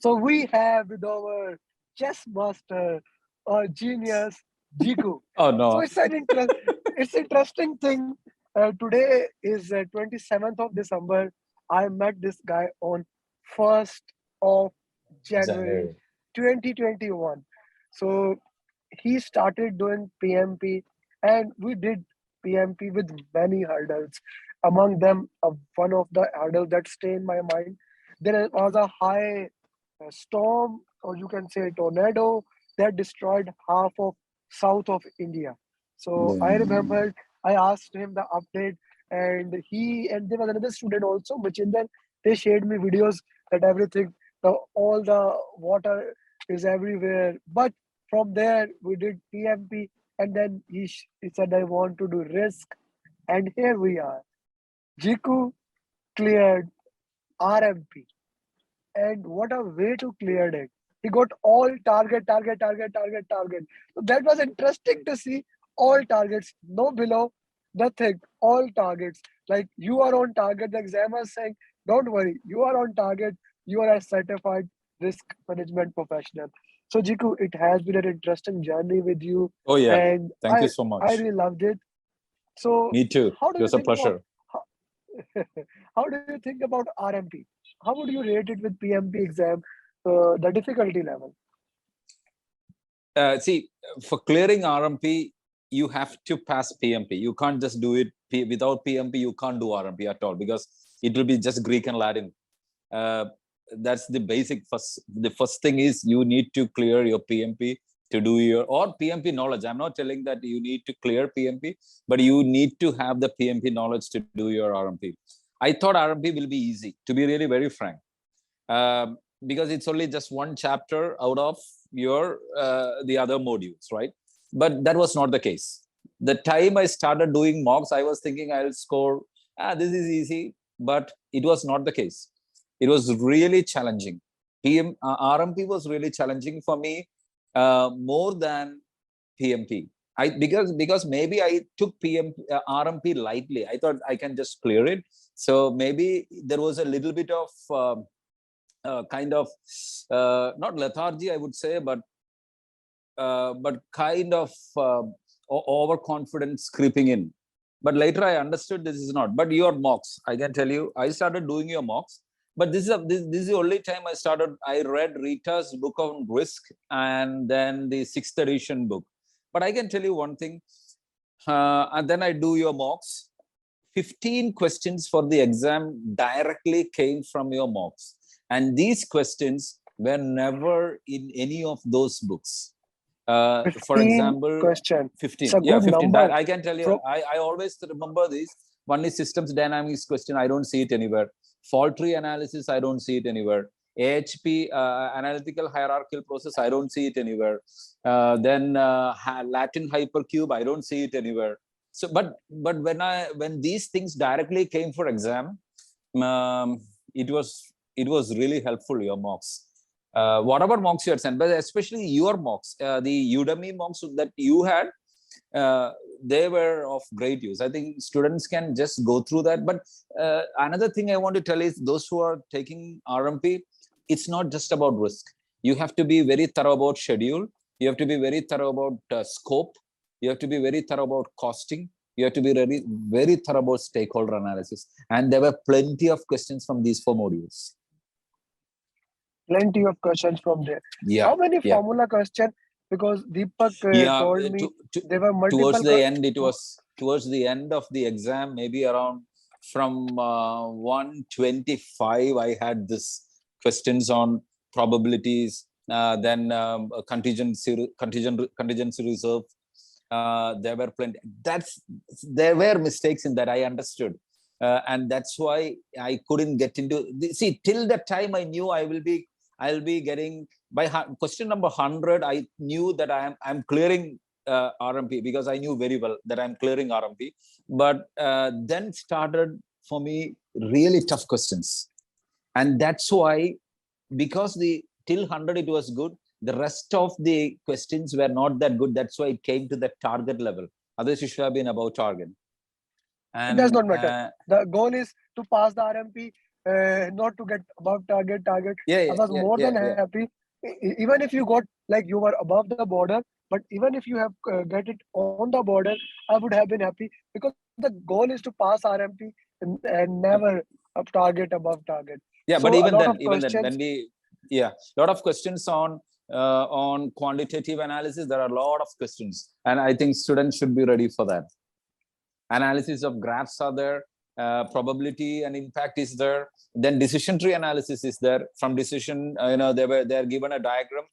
So we have with our chess master, genius, Jikku. Oh So no. it's interesting thing. Today is 27th of December. I met this guy on 1st of January January. 2021. So he started doing PMP, and we did PMP with many hurdles. Among them, one of the hurdles that stay in my mind, there was a high storm, or you can say tornado, that destroyed half of south of India. So I Yeah. remembered I asked him the update, and he and there was another student also, Machinder. They shared me videos that everything, all the water is everywhere. But from there, we did PMP, and then he said, I want to do risk. And here we are. Jikku cleared RMP. And what a way to clear it. He got all target, target, target, target, target. So that was interesting to see all targets, no below, nothing, all targets. Like you are on target. The examiner is saying, don't worry, you are on target. You are a certified risk management professional. So Jiku, it has been an interesting journey with you, Oh yeah. and Thank you I so I much. really loved it. So Me too. how do It you was a think about pleasure. how, how do you think about RMP? How would you rate it with PMP exam, the difficulty level? See, for clearing RMP, you have to pass PMP. You can't just do it without PMP. You can't do RMP at all because it will be just Greek and Latin. Uh, that's the basic first. The first thing is you need to clear your PMP to do your or PMP knowledge. I'm not telling that you need to clear PMP, but you need to have the PMP knowledge to do your RMP. I thought RMP will be easy, to be really very frank. Because it's only just one chapter out of your the other modules, right? But that was not the case. The time I started doing mocks, I was thinking I'll score, this is easy, but it was not the case. It was really challenging. RMP was really challenging for me, more than PMP. Because maybe I took RMP lightly. I thought I can just clear it. So maybe there was a little bit of kind of not lethargy, I would say, but kind of overconfidence creeping in. But later I understood this is not. But your mocks, I can tell you, I started doing your mocks. But this is the only time I read Rita's book on risk and then the 6th edition book. But I can tell you one thing, and then I do your mocks. 15 questions for the exam directly came from your mocks. And these questions were never in any of those books. For 15 example, question. It's 15. a Yeah, good 15. number. I can tell you, From I always remember these. One is systems dynamics question. I don't see it anywhere. Fault tree analysis. I don't see it anywhere. AHP, analytical hierarchical process. I don't see it anywhere. Then Latin hypercube. I don't see it anywhere. So, but when these things directly came for exam, um, it was really helpful, your mocks. Whatever mocks you had sent, but especially your mocks, the Udemy mocks that you had, they were of great use. I think students can just go through that. But another thing I want to tell is those who are taking RMP, it's not just about risk. You have to be very thorough about schedule. You have to be very thorough about scope. You have to be very thorough about costing. You have to be very, very thorough about stakeholder analysis. And there were plenty of questions from these 4 modules. plenty of questions from there. Yeah, How many yeah. formula question? Because Deepak Yeah, told me there were towards multiple. the end, it was towards the end of the exam, maybe around from 125, I had this questions on probabilities, then contingency reserve. There were plenty. There were mistakes in that, I understood. And that's why I couldn't get into. See, till that time, I knew I'll be getting by question number 100. I knew that I'm clearing RMP because I knew very well that I'm clearing RMP. But then started for me really tough questions, and that's why, because the till 100 it was good, the rest of the questions were not that good. That's why it came to the target level. Otherwise, it should have been above target. It does And not matter. The goal is to pass the RMP. not to get above target. Yeah, I yeah, was yeah, more yeah, than yeah. happy. Even if you got like you were above the border, but even if you have get it on the border, I would have been happy because the goal is to pass RMP and never up target above target. Yeah, So but a lot of even then, questions. when we, yeah, lot of questions on quantitative analysis. There are a lot of questions, and I think students should be ready for that. Analysis of graphs are there. Probability and impact is there. Then decision tree analysis is there. From decision, they are given a diagram.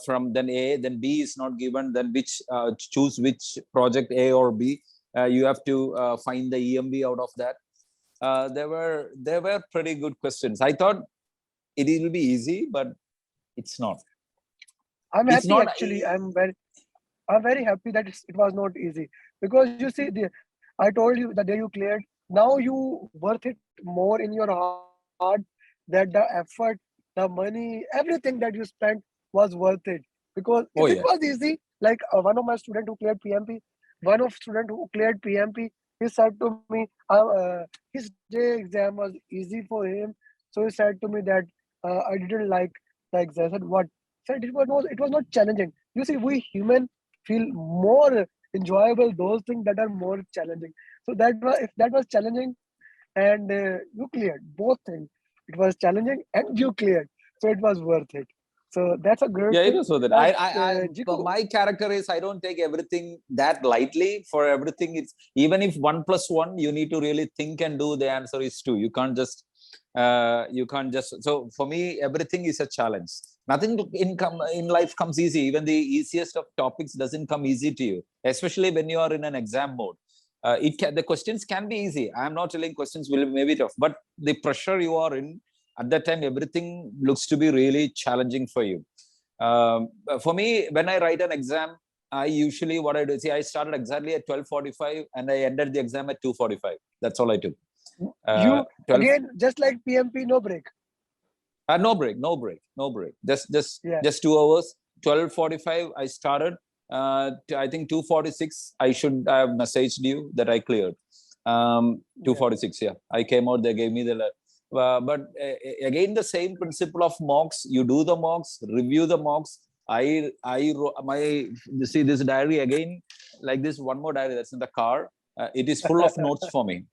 From then A, then B is not given. Then which choose which project A or B. You have to find the EMB out of that. There were pretty good questions. I thought it will be easy, but it's not. I'm It's happy not. actually. I'm very happy that it was not easy because you see, I told you the day you cleared. Now you worth it more in your heart that the effort, the money, everything that you spent was worth it. Because if it Oh was yeah. easy, like one of my student who cleared PMP, one of student who cleared PMP, he said to me, his day exam was easy for him. So he said to me that I didn't like the exam. I said what? Said it was not challenging. You see, we human feel more enjoyable those things that are more challenging. So that was if that was challenging and you cleared both things. It was challenging and you cleared, so it was worth it. So that's a great Yeah, it thing. was worth it. Jiku, My character is I don't take everything that lightly. For everything, it's even if 1 plus 1, you need to really think and do. The answer is 2. You can't just. So for me, everything is a challenge. Nothing in life comes easy. Even the easiest of topics doesn't come easy to you, especially when you are in an exam mode. The questions can be easy. I am not telling questions will be maybe tough, but the pressure you are in at that time, everything looks to be really challenging for you. For me, when I write an exam, I usually what I do is I started exactly at 12:45 and I ended the exam at 2:45. That's all I do. you 12. again just like PMP, no break. No break, no break, no break. Yeah, Just 2 hours. 12:45 I started. I think 2:46 I should have messaged you that I cleared. yeah. 2:46. Yeah, I came out. They gave me the. But again, the same principle of mocks. You do the mocks, review the mocks. My see this diary again, like this one more diary that's in the car. It is full of notes for me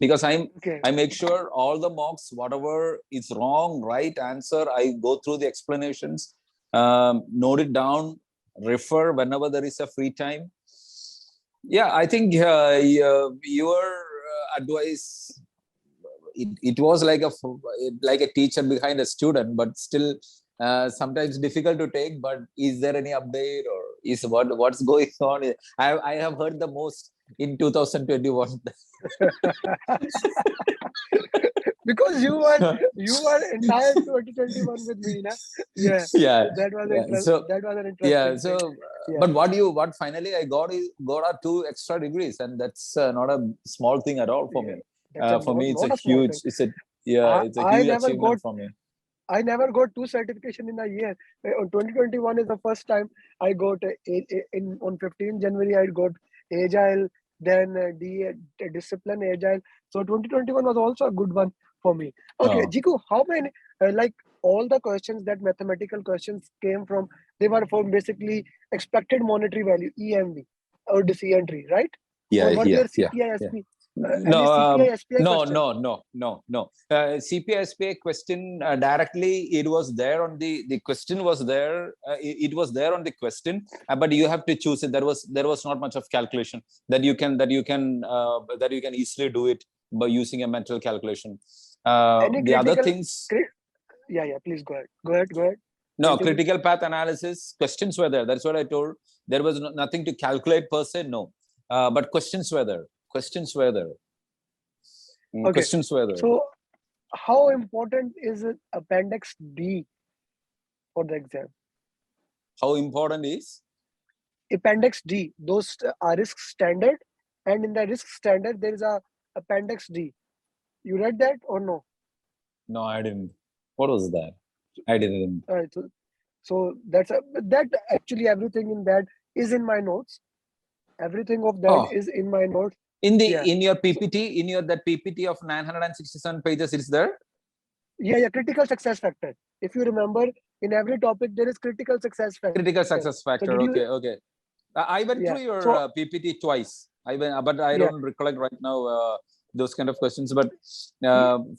because Okay, I make sure all the mocks, whatever is wrong, right answer, I go through the explanations, note it down, refer whenever there is a free time. Yeah, I think your advice, it was like a teacher behind a student, but still sometimes difficult to take. But is there any update or is what's going on? I have heard the most in 2021. because you were entire 2021 with me, na? Yeah, Yeah, that was yeah. So that was an yeah, interesting thing. so Yeah, but what finally I got are 2 extra degrees, and that's not a small thing at all for me. yeah. That's a For me, it's a not a small huge, thing. yeah, I it's a I huge never achievement got for me. I never got two certification in a year. On 2021 is the first time I got in on 15 January I got agile, then discipline agile. So 2021 was also a good one for me. Okay, Oh. Jiku, how many like all the questions that mathematical questions came from, they were from basically expected monetary value (EMV) or decision tree, right? Yeah, Or were yeah, there yeah, CPI yeah. SP any No, CPI SPI no, question? no, no, no, no. CPSPA question directly, it was there on the question was there. It was there on the question, but you have to choose it. There was not much of calculation that you can easily do it by using a mental calculation. Any The other critical? things, Yeah, yeah. Please go ahead. Go ahead. Go ahead. no, Continue. critical path analysis questions were there. That's what I told. There was nothing to calculate per se. No, but questions were there. Questions were there. Okay. Questions were there. So, how important is Appendix D for the exam? How important is? Appendix D. Those are risk standard, and in the risk standard there is a Appendix D. You read that or no? No, I didn't. What was that? I didn't. So that actually everything in that is in my notes. Everything of that Oh, is in my notes. in your PPT, in your that PPT of 967 pages, it's there. Yeah, critical success factor. If you remember, in every topic there is critical success factor. Critical success So factor. did you? Okay. I went through your So PPT twice. But I don't recollect right now those kind of questions. But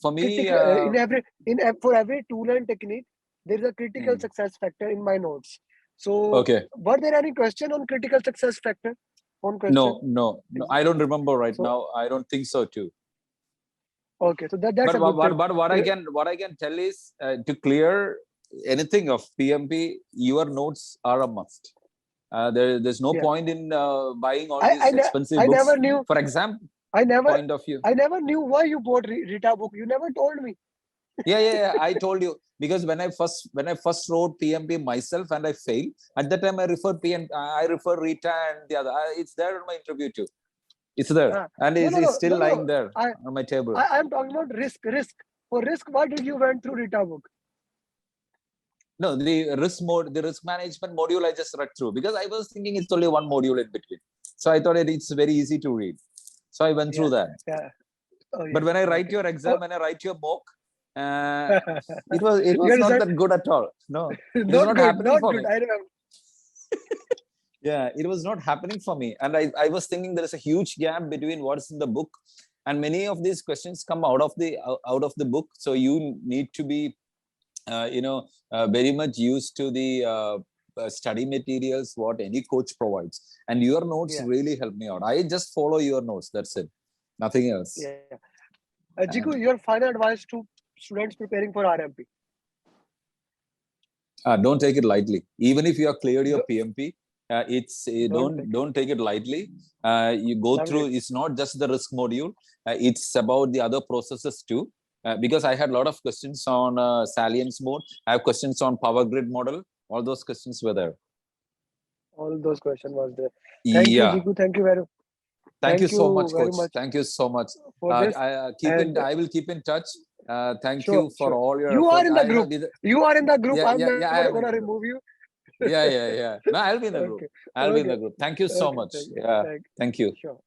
for me, for every tool and technique, there is a critical success factor in my notes. So were there any question on critical success factor? One question? No. I don't remember right now. I don't think so too. Okay, so that's a good thing. But what I can tell is to clear anything of PMP, your notes are a must. There's no point in buying all these expensive books. Never knew. For example, point of view. I never knew why you bought Rita book. You never told me. Yeah. I told you because when I first wrote PMP myself and I failed, at that time I refer Rita and the other. It's there on my interview too. It's there and it's still lying there on my table. I'm talking about risk. For risk, why did you went through Rita book? No, the risk management module I just read through because I was thinking it's only one module in between. So I thought it's very easy to read. So I went through that. Yeah. Oh, but when I write your exam, when I write your mock, it was not that good at all. No, it was not happening for me. I remember. Yeah, it was not happening for me. And I was thinking there is a huge gap between what's in the book. And many of these questions come out of the book. So you need to be, very much used to the study materials, what any coach provides. And your notes really help me out. I just follow your notes. That's it. Nothing else. Yeah. Jikku, your final advice to students preparing for RMP? Don't take it lightly. Even if you have cleared your PMP, don't take it lightly. You go through. It's not just the risk module. It's about the other processes too. Because I had a lot of questions on salience mode. I have questions on power grid model. All those questions were there. All those questions was there. Thank you, Jikku. Thank you very much. Thank you so much, Coach. Thank you so much. I will keep in touch. Thank you for all your. You are in the group. You are in the group. I'm never gonna remove you. Yeah. No, I'll be in the group. I'll be in the group. Thank you so much. Yeah. Thank you. Sure.